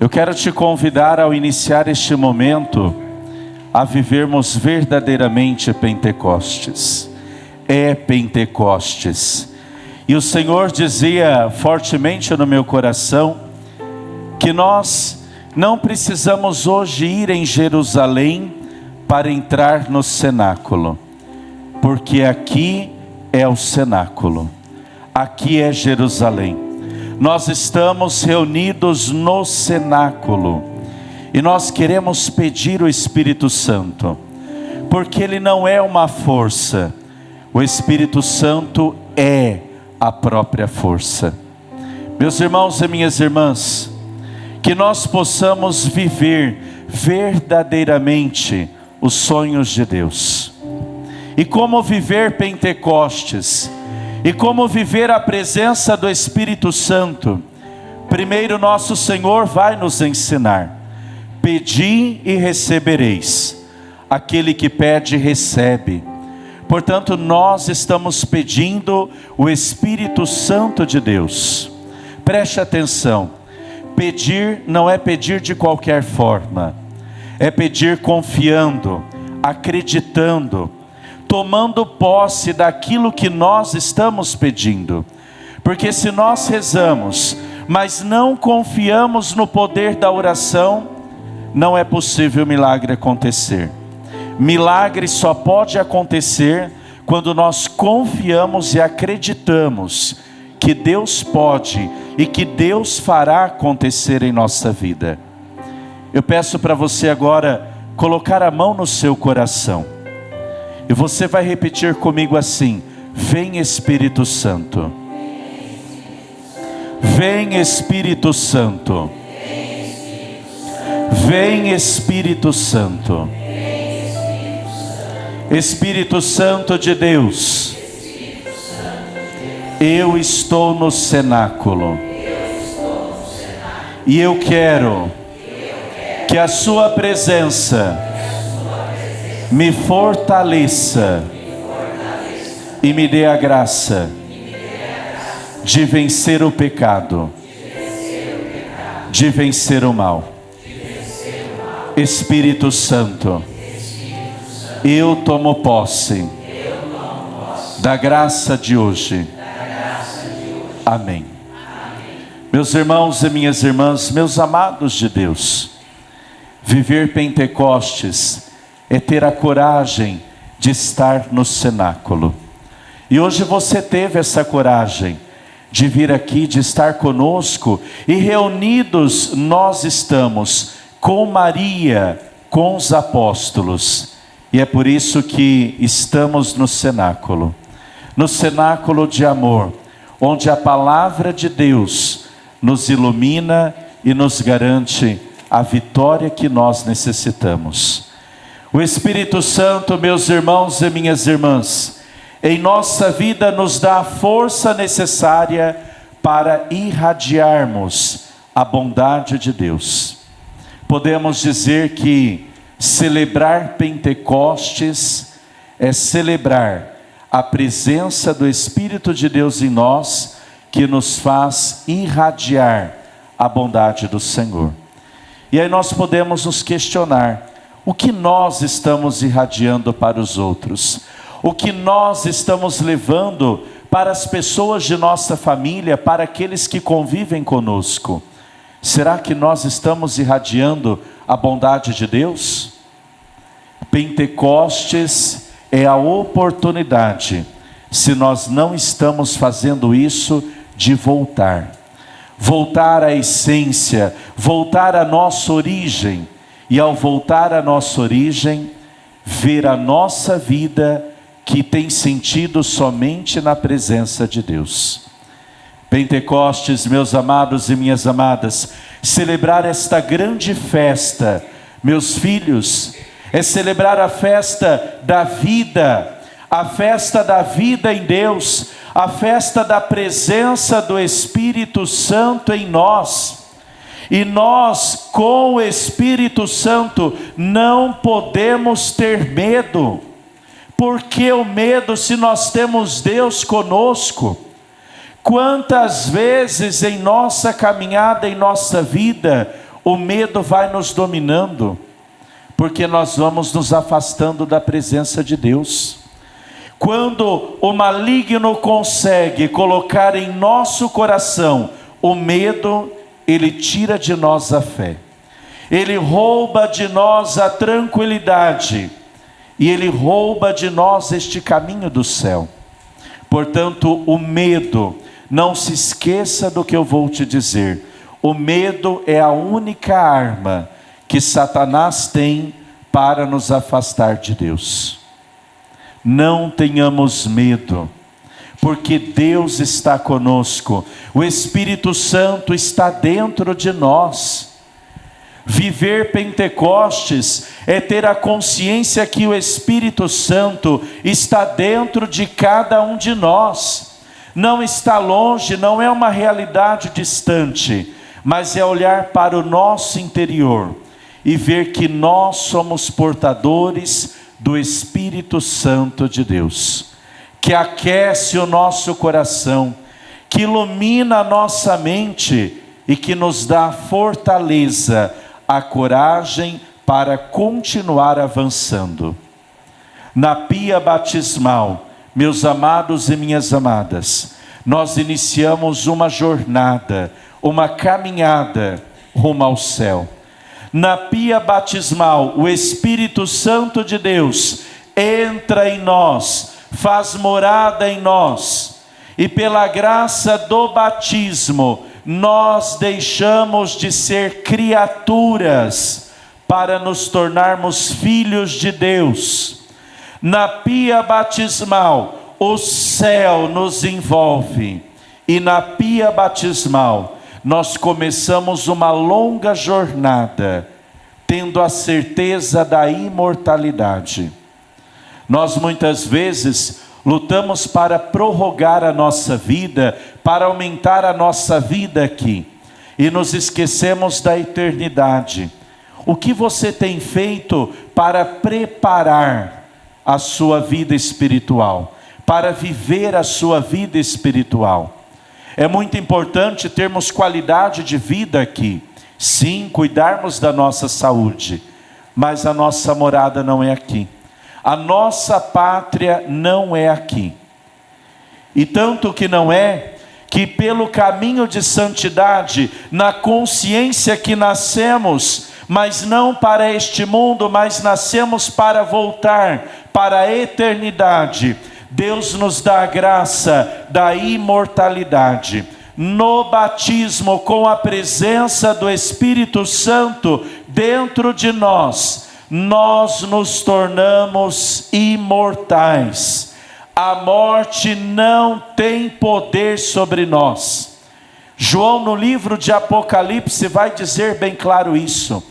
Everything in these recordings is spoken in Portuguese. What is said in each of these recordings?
Eu quero te convidar ao iniciar este momento a vivermos verdadeiramente Pentecostes. É Pentecostes. E o Senhor dizia fortemente no meu coração que nós não precisamos hoje ir em Jerusalém para entrar no cenáculo, porque aqui é o cenáculo, aqui é Jerusalém. Nós estamos reunidos no cenáculo e nós queremos pedir o Espírito Santo, porque Ele não é uma força, o Espírito Santo é a própria força. Meus irmãos e minhas irmãs, que nós possamos viver verdadeiramente os sonhos de Deus. E como viver Pentecostes? E como viver a presença do Espírito Santo? Primeiro, nosso Senhor vai nos ensinar: pedi e recebereis. Aquele que pede, recebe. Portanto, nós estamos pedindo o Espírito Santo de Deus. Preste atenção: pedir não é pedir de qualquer forma, é pedir confiando, acreditando, tomando posse daquilo que nós estamos pedindo. Porque se nós rezamos, mas não confiamos no poder da oração, não é possível milagre acontecer. Milagre só pode acontecer quando nós confiamos e acreditamos que Deus pode e que Deus fará acontecer em nossa vida. Eu peço para você agora colocar a mão no seu coração. E você vai repetir comigo assim: vem Espírito Santo. Vem Espírito Santo. Vem Espírito Santo. Espírito Santo de Deus, eu estou no cenáculo. E eu quero que a sua presença me fortaleça e me dê a graça de vencer o pecado, de vencer o mal. Espírito Santo, eu tomo posse da graça de hoje. Amém. Meus irmãos e minhas irmãs, meus amados de Deus, viver Pentecostes é ter a coragem de estar no cenáculo. E hoje você teve essa coragem de vir aqui, de estar conosco, e reunidos nós estamos com Maria, com os apóstolos. E é por isso que estamos no cenáculo de amor, onde a palavra de Deus nos ilumina e nos garante a vitória que nós necessitamos. O Espírito Santo, meus irmãos e minhas irmãs, em nossa vida nos dá a força necessária para irradiarmos a bondade de Deus. Podemos dizer que celebrar Pentecostes é celebrar a presença do Espírito de Deus em nós, que nos faz irradiar a bondade do Senhor. E aí nós podemos nos questionar: o que nós estamos irradiando para os outros? O que nós estamos levando para as pessoas de nossa família, para aqueles que convivem conosco? Será que nós estamos irradiando a bondade de Deus? Pentecostes é a oportunidade, se nós não estamos fazendo isso, de voltar à essência, voltar à nossa origem. E ao voltar à nossa origem, ver a nossa vida que tem sentido somente na presença de Deus. Pentecostes, meus amados e minhas amadas, celebrar esta grande festa, meus filhos, é celebrar a festa da vida em Deus, a festa da presença do Espírito Santo em nós. E nós, com o Espírito Santo, não podemos ter medo. Por que o medo se nós temos Deus conosco? Quantas vezes em nossa caminhada, em nossa vida, o medo vai nos dominando, porque nós vamos nos afastando da presença de Deus. Quando o maligno consegue colocar em nosso coração o medo, ele tira de nós a fé, ele rouba de nós a tranquilidade, e ele rouba de nós este caminho do céu. Portanto, o medo, não se esqueça do que eu vou te dizer, o medo é a única arma que Satanás tem para nos afastar de Deus. Não tenhamos medo, porque Deus está conosco, o Espírito Santo está dentro de nós. Viver Pentecostes é ter a consciência que o Espírito Santo está dentro de cada um de nós. Não está longe, não é uma realidade distante, mas é olhar para o nosso interior e ver que nós somos portadores do Espírito Santo de Deus, que aquece o nosso coração, que ilumina a nossa mente e que nos dá a fortaleza, a coragem para continuar avançando. Na pia batismal, meus amados e minhas amadas, nós iniciamos uma jornada, uma caminhada rumo ao céu. Na pia batismal, o Espírito Santo de Deus entra em nós, faz morada em nós, e pela graça do batismo, nós deixamos de ser criaturas para nos tornarmos filhos de Deus. Na pia batismal, o céu nos envolve, e na pia batismal, nós começamos uma longa jornada, tendo a certeza da imortalidade. Nós muitas vezes lutamos para prorrogar a nossa vida, para aumentar a nossa vida aqui, e nos esquecemos da eternidade. O que você tem feito para preparar a sua vida espiritual, para viver a sua vida espiritual? É muito importante termos qualidade de vida aqui, sim, cuidarmos da nossa saúde, mas a nossa morada não é aqui, a nossa pátria não é aqui. E tanto que não é, que pelo caminho de santidade, na consciência que nascemos, mas não para este mundo, mas nascemos para voltar para a eternidade, Deus nos dá a graça da imortalidade. No batismo, com a presença do Espírito Santo dentro de nós, nós nos tornamos imortais. A morte não tem poder sobre nós. João, no livro de Apocalipse, vai dizer bem claro isso.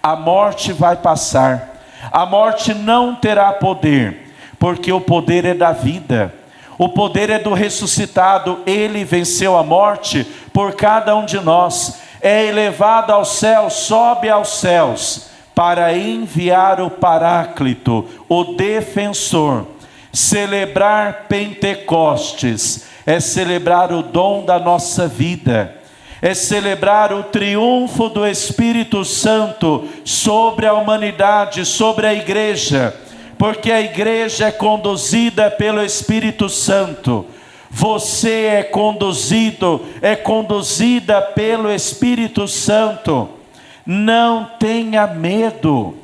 A morte vai passar, a morte não terá poder, porque o poder é da vida, o poder é do ressuscitado. Ele venceu a morte por cada um de nós, é elevado aos céus, sobe aos céus, para enviar o Paráclito, o defensor. Celebrar Pentecostes é celebrar o dom da nossa vida, é celebrar o triunfo do Espírito Santo sobre a humanidade, sobre a igreja, porque a igreja é conduzida pelo Espírito Santo. Você é conduzida pelo Espírito Santo. Não tenha medo.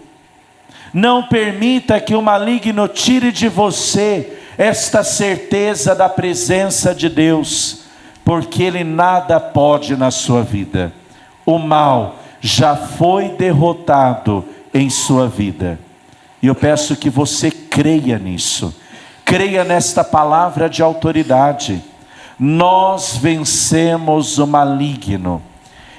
Não permita que o maligno tire de você esta certeza da presença de Deus, porque ele nada pode na sua vida. O mal já foi derrotado em sua vida. E eu peço que você creia nisso, creia nesta palavra de autoridade. Nós vencemos o maligno.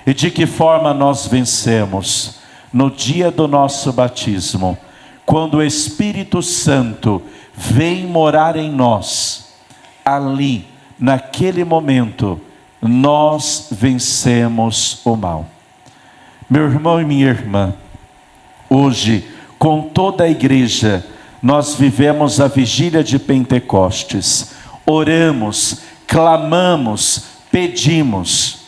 E de que forma nós vencemos? No dia do nosso batismo, quando o Espírito Santo vem morar em nós, ali, naquele momento, nós vencemos o mal. Meu irmão e minha irmã, hoje, com toda a igreja, nós vivemos a vigília de Pentecostes. Oramos, clamamos, pedimos.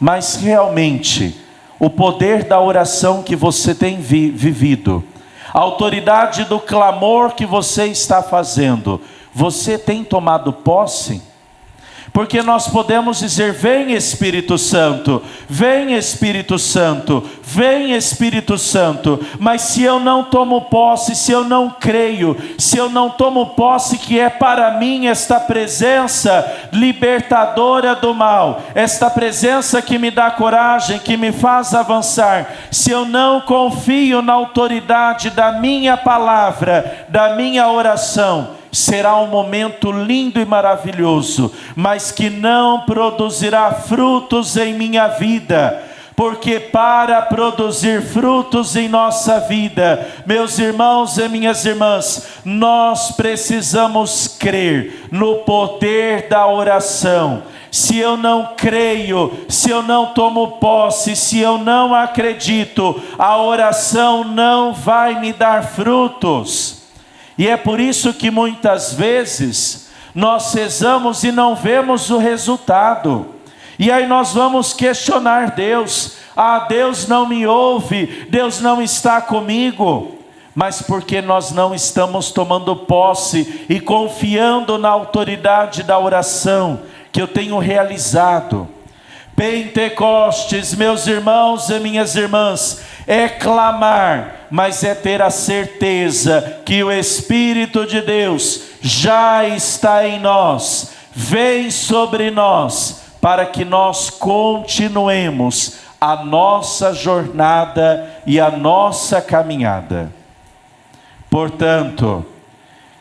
Mas realmente, o poder da oração que você tem vivido, a autoridade do clamor que você está fazendo, você tem tomado posse? Porque nós podemos dizer: vem Espírito Santo, vem Espírito Santo, vem Espírito Santo. Mas se eu não tomo posse, se eu não creio, se eu não tomo posse que é para mim esta presença libertadora do mal, esta presença que me dá coragem, que me faz avançar, se eu não confio na autoridade da minha palavra, da minha oração, será um momento lindo e maravilhoso, mas que não produzirá frutos em minha vida. Porque para produzir frutos em nossa vida, meus irmãos e minhas irmãs, nós precisamos crer no poder da oração. Se eu não creio, se eu não tomo posse, se eu não acredito, a oração não vai me dar frutos. E é por isso que muitas vezes nós rezamos e não vemos o resultado. E aí nós vamos questionar Deus: Deus não me ouve, Deus não está comigo. Mas porque nós não estamos tomando posse e confiando na autoridade da oração que eu tenho realizado. Pentecostes, meus irmãos e minhas irmãs, é clamar, mas é ter a certeza que o Espírito de Deus já está em nós, vem sobre nós, para que nós continuemos a nossa jornada e a nossa caminhada. Portanto,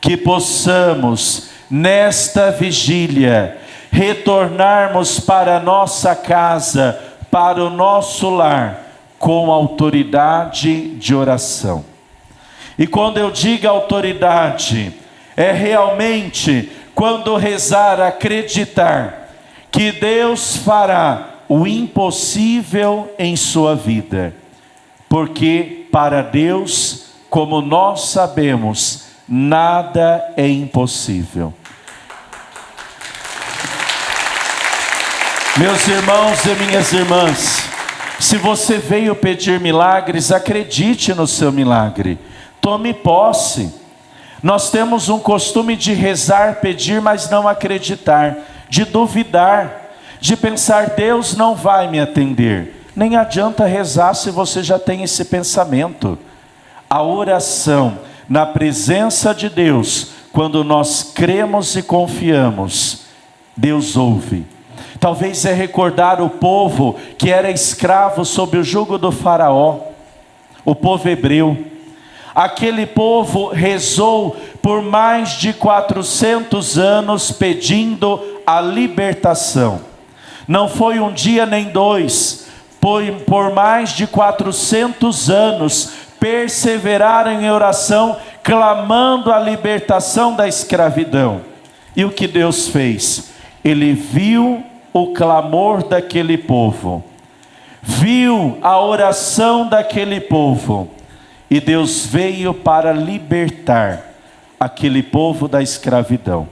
que possamos nesta vigília retornarmos para a nossa casa, para o nosso lar, com autoridade de oração. E quando eu digo autoridade, é realmente quando rezar, acreditar que Deus fará o impossível em sua vida. Porque para Deus, como nós sabemos, nada é impossível. Meus irmãos e minhas irmãs, se você veio pedir milagres, acredite no seu milagre. Tome posse. Nós temos um costume de rezar, pedir, mas não acreditar, de duvidar, de pensar: Deus não vai me atender. Nem adianta rezar se você já tem esse pensamento. A oração na presença de Deus, quando nós cremos e confiamos, Deus ouve. Talvez é recordar o povo que era escravo sob o jugo do faraó, o povo hebreu. Aquele povo rezou por mais de 400 anos pedindo a libertação. Não foi um dia nem dois, por mais de 400 anos perseveraram em oração, clamando a libertação da escravidão. E o que Deus fez? Ele viu o clamor daquele povo, viu a oração daquele povo, e Deus veio para libertar aquele povo da escravidão.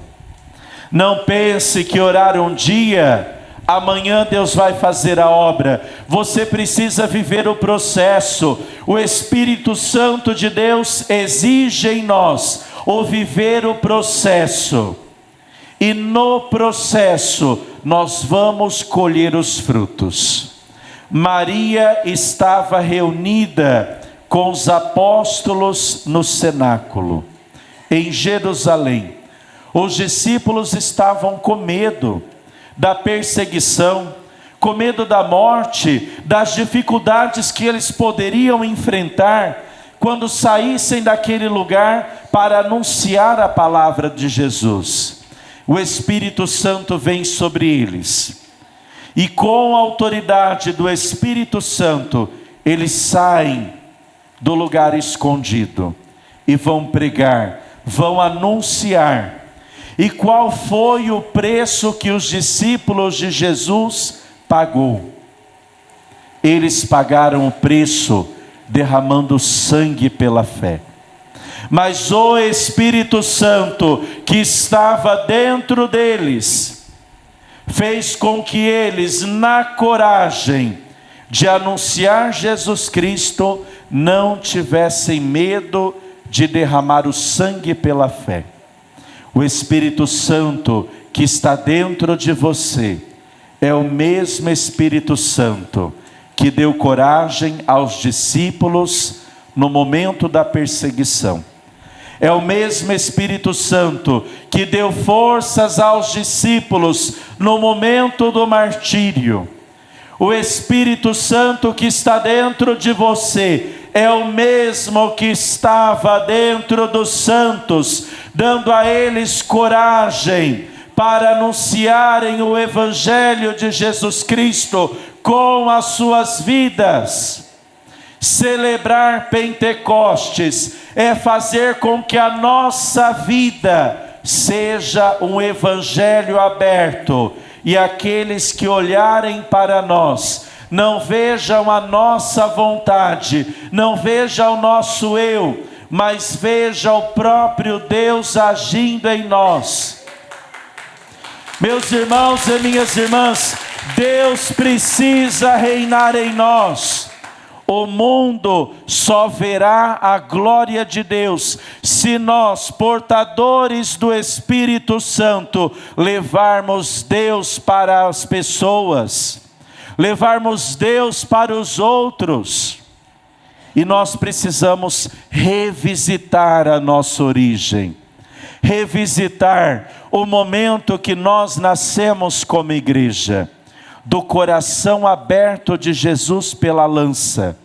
Não pense que orar um dia, amanhã Deus vai fazer a obra. Você precisa viver o processo. O Espírito Santo de Deus exige em nós o viver o processo. E no processo nós vamos colher os frutos. Maria estava reunida com os apóstolos no cenáculo, em Jerusalém. Os discípulos estavam com medo da perseguição, com medo da morte, das dificuldades que eles poderiam enfrentar quando saíssem daquele lugar para anunciar a palavra de Jesus. O Espírito Santo vem sobre eles, e com a autoridade do Espírito Santo, eles saem do lugar escondido e vão pregar, vão anunciar. E qual foi o preço que os discípulos de Jesus pagou? Eles pagaram o preço derramando sangue pela fé. Mas o Espírito Santo que estava dentro deles fez com que eles, na coragem de anunciar Jesus Cristo, não tivessem medo de derramar o sangue pela fé. O Espírito Santo que está dentro de você é o mesmo Espírito Santo que deu coragem aos discípulos no momento da perseguição. É o mesmo Espírito Santo que deu forças aos discípulos no momento do martírio. O Espírito Santo que está dentro de você é o mesmo que estava dentro dos santos, dando a eles coragem para anunciarem o Evangelho de Jesus Cristo com as suas vidas. Celebrar Pentecostes é fazer com que a nossa vida seja um evangelho aberto, e aqueles que olharem para nós não vejam a nossa vontade, não vejam o nosso eu, mas vejam o próprio Deus agindo em nós. Meus irmãos e minhas irmãs, Deus precisa reinar em nós. O mundo só verá a glória de Deus se nós, portadores do Espírito Santo, levarmos Deus para as pessoas, levarmos Deus para os outros. E nós precisamos revisitar a nossa origem, revisitar o momento que nós nascemos como igreja, do coração aberto de Jesus pela lança.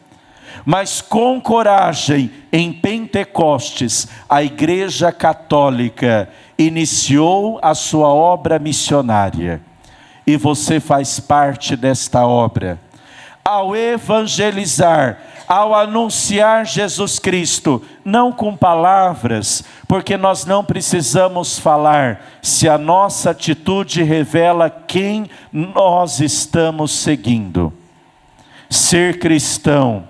Mas com coragem, em Pentecostes, a Igreja Católica iniciou a sua obra missionária. E você faz parte desta obra. Ao evangelizar, ao anunciar Jesus Cristo, não com palavras, porque nós não precisamos falar, se a nossa atitude revela quem nós estamos seguindo. Ser cristão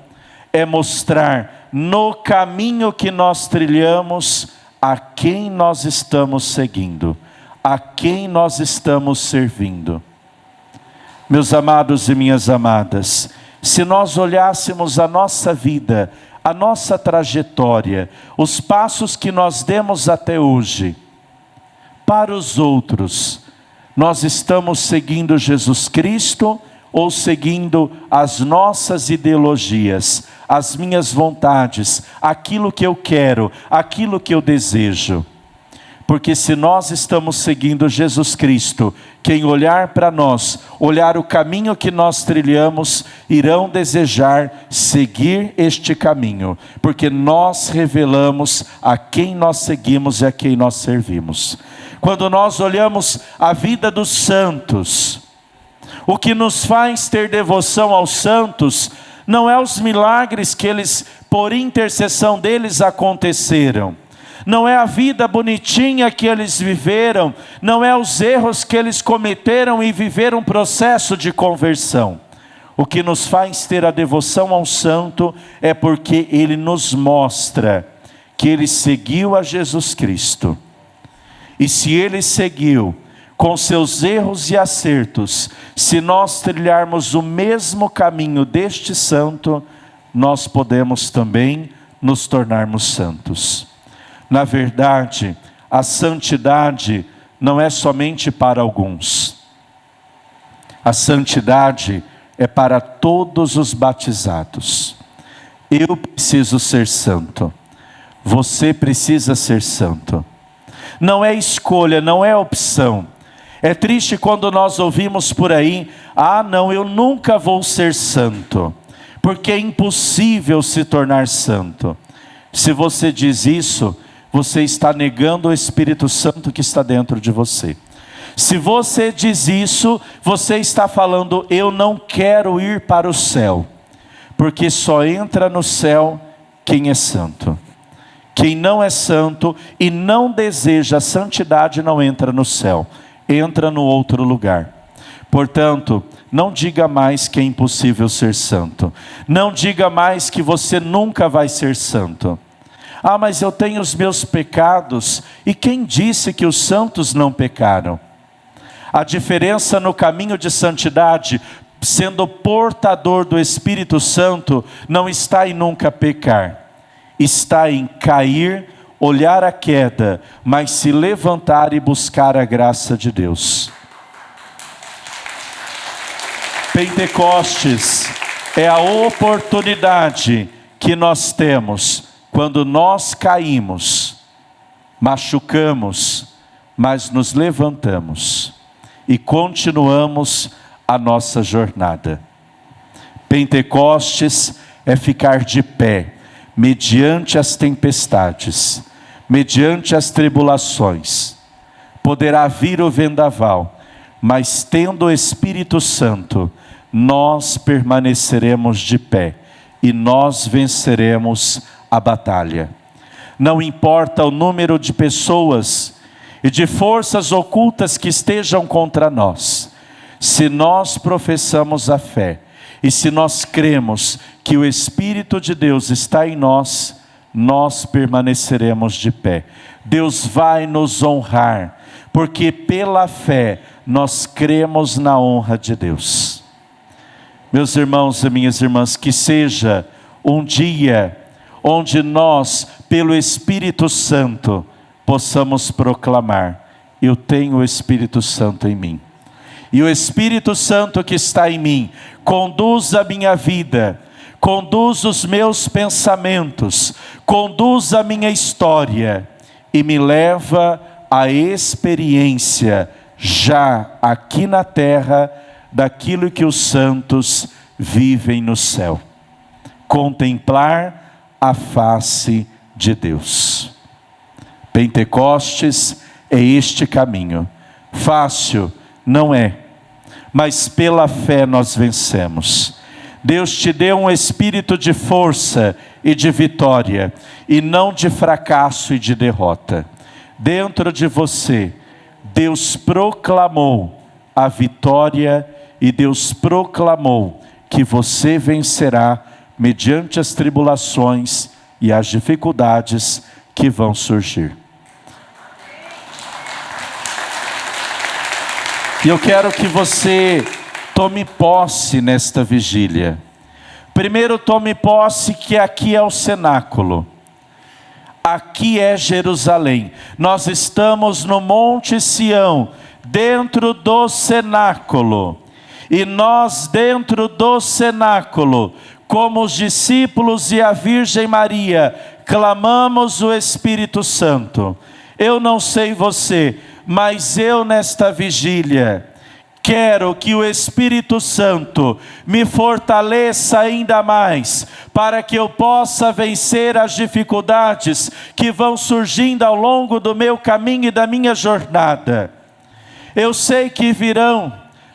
é mostrar no caminho que nós trilhamos a quem nós estamos seguindo, a quem nós estamos servindo. Meus amados e minhas amadas, se nós olhássemos a nossa vida, a nossa trajetória, os passos que nós demos até hoje, para os outros, nós estamos seguindo Jesus Cristo ou seguindo as nossas ideologias, as minhas vontades, aquilo que eu quero, aquilo que eu desejo? Porque se nós estamos seguindo Jesus Cristo, quem olhar para nós, olhar o caminho que nós trilhamos, irão desejar seguir este caminho, porque nós revelamos a quem nós seguimos e a quem nós servimos. Quando nós olhamos a vida dos santos, o que nos faz ter devoção aos santos não é os milagres que eles, por intercessão deles, aconteceram. Não é a vida bonitinha que eles viveram, não é os erros que eles cometeram e viveram um processo de conversão. O que nos faz ter a devoção ao santo é porque ele nos mostra que ele seguiu a Jesus Cristo. E se ele seguiu com seus erros e acertos, se nós trilharmos o mesmo caminho deste santo, nós podemos também nos tornarmos santos. Na verdade, a santidade não é somente para alguns. A santidade é para todos os batizados. Eu preciso ser santo. Você precisa ser santo. Não é escolha, não é opção. É triste quando nós ouvimos por aí: ah, não, eu nunca vou ser santo, porque é impossível se tornar santo. Se você diz isso, você está negando o Espírito Santo que está dentro de você. Se você diz isso, você está falando: eu não quero ir para o céu, porque só entra no céu quem é santo. Quem não é santo e não deseja a santidade não entra no céu, entra no outro lugar. Portanto, não diga mais que é impossível ser santo. Não diga mais que você nunca vai ser santo. Ah, mas eu tenho os meus pecados. E quem disse que os santos não pecaram? A diferença no caminho de santidade, sendo portador do Espírito Santo, não está em nunca pecar, está em cair, olhar a queda, mas se levantar e buscar a graça de Deus. Pentecostes é a oportunidade que nós temos quando nós caímos, machucamos, mas nos levantamos e continuamos a nossa jornada. Pentecostes é ficar de pé, mediante as tempestades, mediante as tribulações. Poderá vir o vendaval, mas tendo o Espírito Santo, nós permaneceremos de pé e nós venceremos a batalha. Não importa o número de pessoas e de forças ocultas que estejam contra nós, se nós professamos a fé e se nós cremos que o Espírito de Deus está em nós, nós permaneceremos de pé. Deus vai nos honrar, porque pela fé nós cremos na honra de Deus. Meus irmãos e minhas irmãs, que seja um dia onde nós, pelo Espírito Santo, possamos proclamar: eu tenho o Espírito Santo em mim. E o Espírito Santo que está em mim conduz a minha vida, conduz os meus pensamentos, conduz a minha história e me leva à experiência, já aqui na terra, daquilo que os santos vivem no céu. Contemplar a face de Deus. Pentecostes é este caminho. Fácil não é, mas pela fé nós vencemos. Deus te deu um espírito de força e de vitória, e não de fracasso e de derrota. Dentro de você, Deus proclamou a vitória e Deus proclamou que você vencerá mediante as tribulações e as dificuldades que vão surgir. E eu quero que você tome posse nesta vigília. Primeiro, tome posse que aqui é o cenáculo. Aqui é Jerusalém. Nós estamos no Monte Sião, dentro do cenáculo. E nós, dentro do cenáculo, como os discípulos e a Virgem Maria, clamamos o Espírito Santo. Eu não sei você, mas eu nesta vigília quero que o Espírito Santo me fortaleça ainda mais, para que eu possa vencer as dificuldades que vão surgindo ao longo do meu caminho e da minha jornada. Eu sei que virão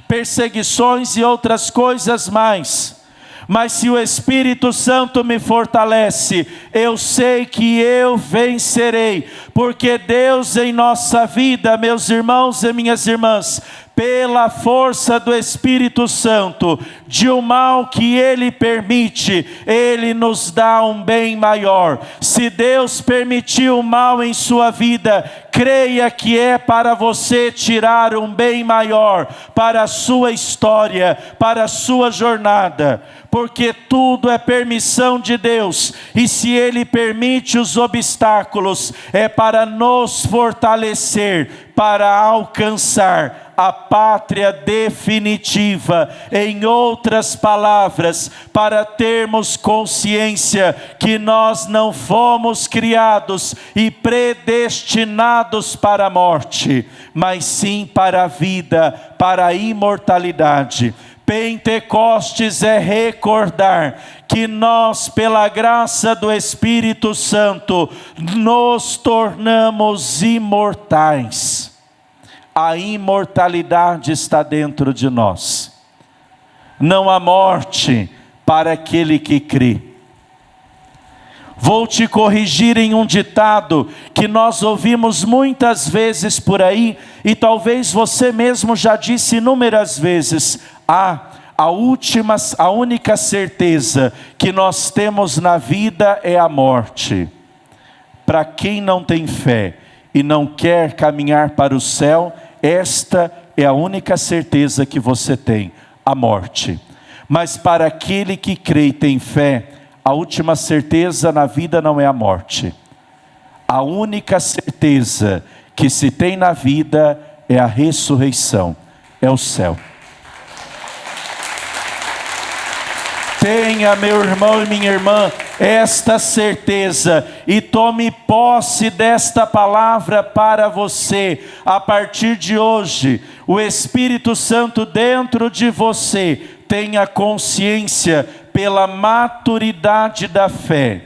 perseguições e outras coisas mais, mas se o Espírito Santo me fortalece, eu sei que eu vencerei, porque Deus em nossa vida, meus irmãos e minhas irmãs, pela força do Espírito Santo, de um mal que Ele permite, Ele nos dá um bem maior. Se Deus permitiu o mal em sua vida, creia que é para você tirar um bem maior, para a sua história, para a sua jornada, porque tudo é permissão de Deus, e se Ele permite os obstáculos, é para nos fortalecer, para alcançar a pátria definitiva. Em outras palavras, para termos consciência que nós não fomos criados e predestinados para a morte, mas sim para a vida, para a imortalidade. Pentecostes é recordar que nós, pela graça do Espírito Santo, nos tornamos imortais. A imortalidade está dentro de nós. Não há morte para aquele que crê. Vou te corrigir em um ditado que nós ouvimos muitas vezes por aí, e talvez você mesmo já disse inúmeras vezes: a única certeza que nós temos na vida é a morte. Para quem não tem fé e não quer caminhar para o céu, esta é a única certeza que você tem: a morte. Mas para aquele que crê e tem fé, a última certeza na vida não é a morte. A única certeza que se tem na vida é a ressurreição, é o céu. Tenha, meu irmão e minha irmã, esta certeza e tome posse desta palavra para você. A partir de hoje, o Espírito Santo dentro de você tenha consciência pela maturidade da fé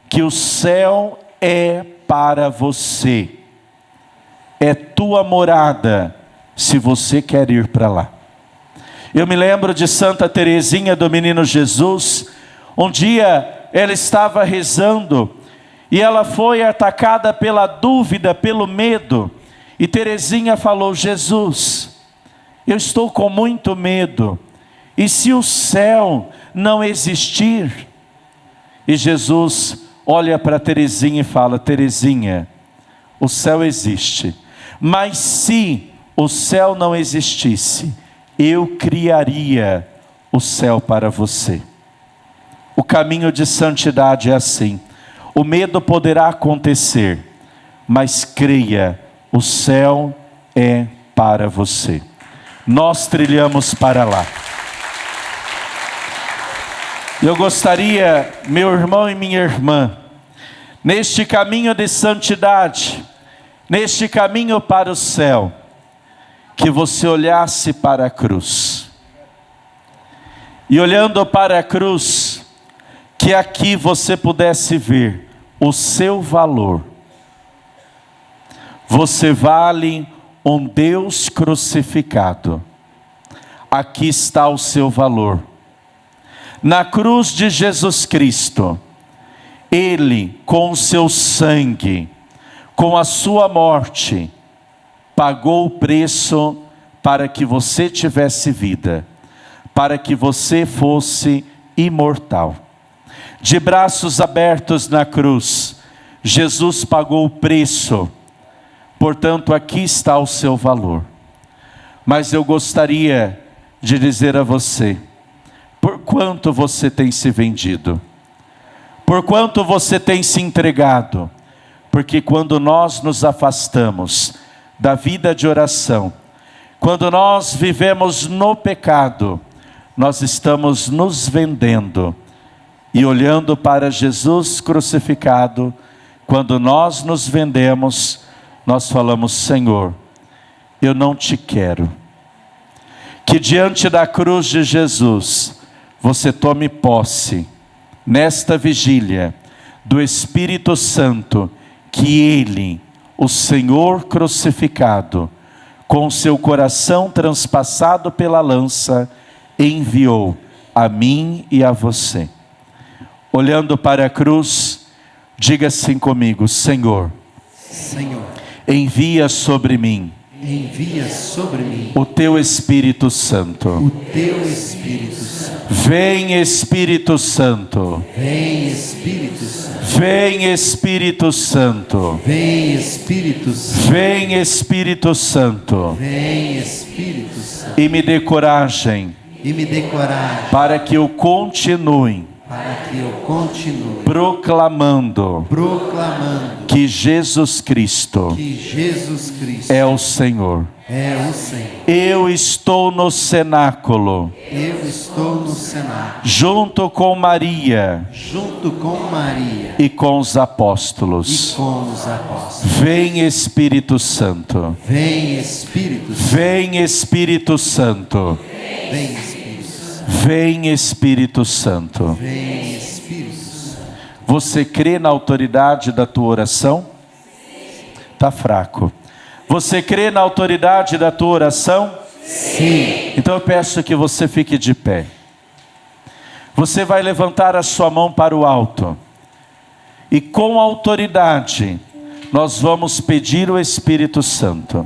que o céu é para você. É tua morada se você quer ir para lá. Eu me lembro de Santa Teresinha do Menino Jesus. Um dia ela estava rezando e ela foi atacada pela dúvida, pelo medo. E Teresinha falou: Jesus, eu estou com muito medo. E se o céu não existir? E Jesus olha para Teresinha e fala: Teresinha, o céu existe. Mas se o céu não existisse, eu criaria o céu para você. O caminho de santidade é assim. O medo poderá acontecer, mas creia, o céu é para você. Nós trilhamos para lá. Eu gostaria, meu irmão e minha irmã, neste caminho de santidade, neste caminho para o céu, que você olhasse para a cruz. E olhando para a cruz, que aqui você pudesse ver o seu valor. Você vale um Deus crucificado. Aqui está o seu valor. Na cruz de Jesus Cristo, Ele com o seu sangue, com a sua morte, pagou o preço para que você tivesse vida, para que você fosse imortal. De braços abertos na cruz, Jesus pagou o preço, portanto aqui está o seu valor. Mas eu gostaria de dizer a você, por quanto você tem se vendido? Por quanto você tem se entregado? Porque quando nós nos afastamos da vida de oração, quando nós vivemos no pecado, nós estamos nos vendendo. E olhando para Jesus crucificado, quando nós nos vendemos, nós falamos: Senhor, eu não te quero. Que diante da cruz de Jesus, você tome posse, nesta vigília, do Espírito Santo, que Ele, o Senhor crucificado, com seu coração transpassado pela lança, enviou a mim e a você. Olhando para a cruz, diga assim comigo: Senhor, Senhor, envia sobre mim o teu Espírito Santo. teu Espírito Santo. Vem Espírito Santo. Vem Espírito Santo. Vem Espírito Santo. Vem Espírito Santo. Vem Espírito Santo. Vem Espírito Santo. E me dê coragem E me dê coragem para que eu continue para que eu continue proclamando que Jesus Cristo que Jesus Cristo é o Senhor. é o Senhor. Eu estou no cenáculo, Eu estou no cenáculo, junto com Maria junto com Maria e com os e apóstolos. com os apóstolos. Vem Espírito Santo. Vem Espírito Santo. Vem Espírito Santo. Vem Espírito Santo. Vem Espírito Santo. Vem Espírito Santo. Você crê na autoridade da tua oração? Está fraco. Você crê na autoridade da tua oração? Sim. Então eu peço que você fique de pé. Você vai levantar a sua mão para o alto. E com autoridade, nós vamos pedir o Espírito Santo.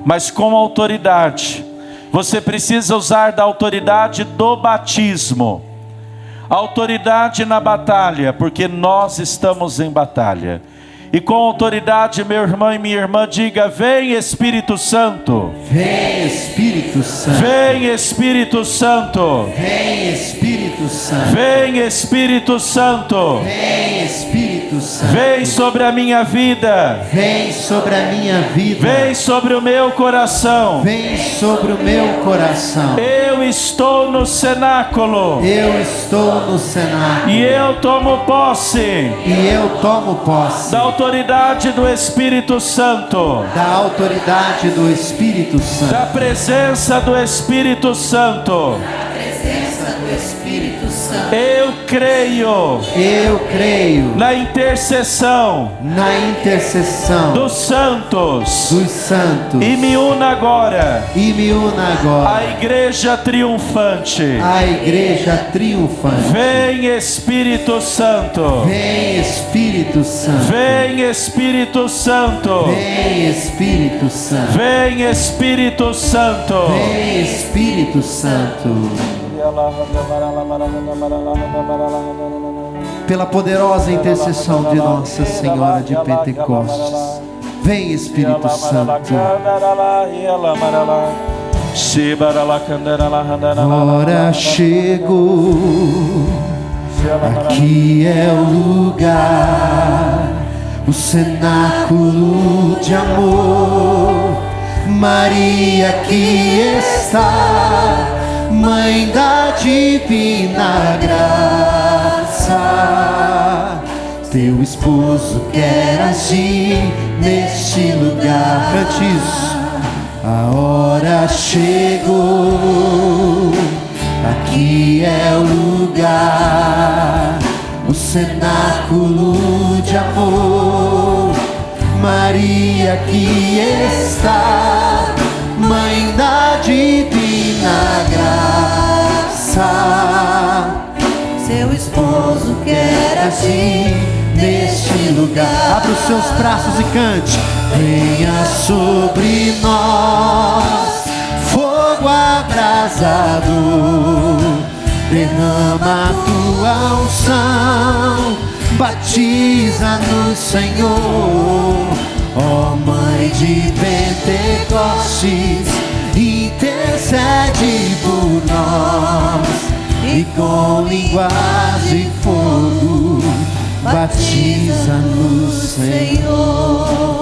Mas com autoridade, você precisa usar da autoridade do batismo. Autoridade na batalha, porque nós estamos em batalha. E com autoridade, meu irmão e minha irmã, diga: vem Espírito Santo. Vem Espírito Santo. Vem Espírito Santo. Vem Espírito Santo. Vem Espírito Santo. Vem Espírito Santo. Vem sobre a minha vida. Vem sobre a minha vida. Vem sobre o meu coração. Vem sobre o meu coração. Eu estou no cenáculo. Eu estou no cenáculo. E eu tomo posse E eu tomo posse da autoridade do Espírito Santo. da autoridade do Espírito Santo. Da presença do Espírito Santo. Presença do Espírito Santo. Eu creio Eu creio na intercessão na intercessão dos santos dos santos e me uno agora e me una agora à igreja triunfante. à igreja triunfante. Vem Espírito Santo. Vem Espírito Santo. Vem Espírito Santo. Vem Espírito Santo. Vem Espírito Santo. Vem Espírito Santo. Pela poderosa intercessão de Nossa Senhora de Pentecostes. Vem Espírito Santo. Ora chegou, aqui é o lugar, o cenáculo de amor. Maria aqui está, Mãe da divina graça. Teu esposo quer agir neste lugar. Cante isso. A hora chegou, aqui é o lugar, o cenáculo de amor. Maria aqui está, Mãe da divina graça. Seu esposo quer Assim, neste lugar, abra os seus braços e cante. Venha sobre nós, fogo abrasador, derrama a tua unção, batiza-nos, Senhor. Ó Mãe de Pentecostes, intercede por nós, e com linguagem de fogo, batiza-nos, Senhor.